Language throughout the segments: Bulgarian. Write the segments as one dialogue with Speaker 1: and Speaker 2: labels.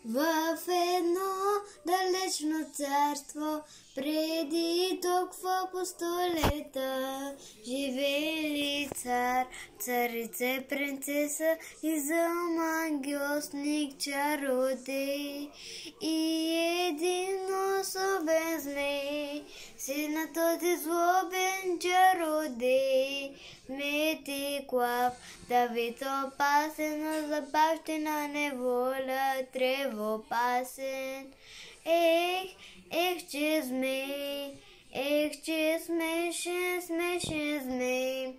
Speaker 1: В едно далечно царство, преди толкова по столета, живели цар, царица, принцеса и зъл ангелсник чародей. И един особен змей, си на този злобен чародей, Метиклав, Давид опасен, но за бащина неволя тревопасен. Че змей, че смешен, смешен змей,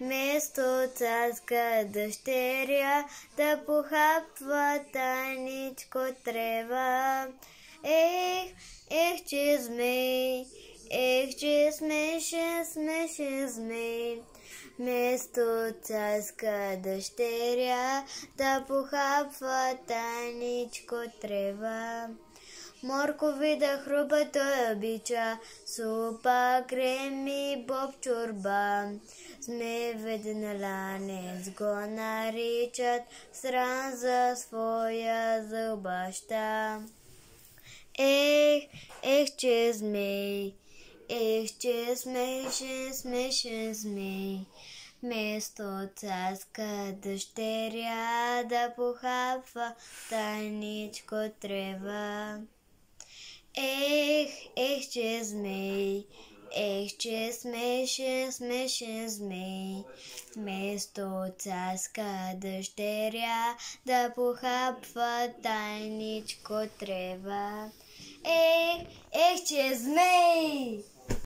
Speaker 1: вместо царска дъщеря да похапва тайничко трева. Че змей, че смешен, смешен змей, вместо царска дъщеря да похапва тайничко трева. Моркови да хруба той обича, супа, крем и боб чорба. Змеведен ланец го наричат, срам за своя зъбаща. Че змей, че смешен, смешен змей, вместо царска дъщеря да похапва тайничко трева. Че змей, че смешен, смешен змей, вместо царска дъщеря да похапва тайничко трева. Че змей!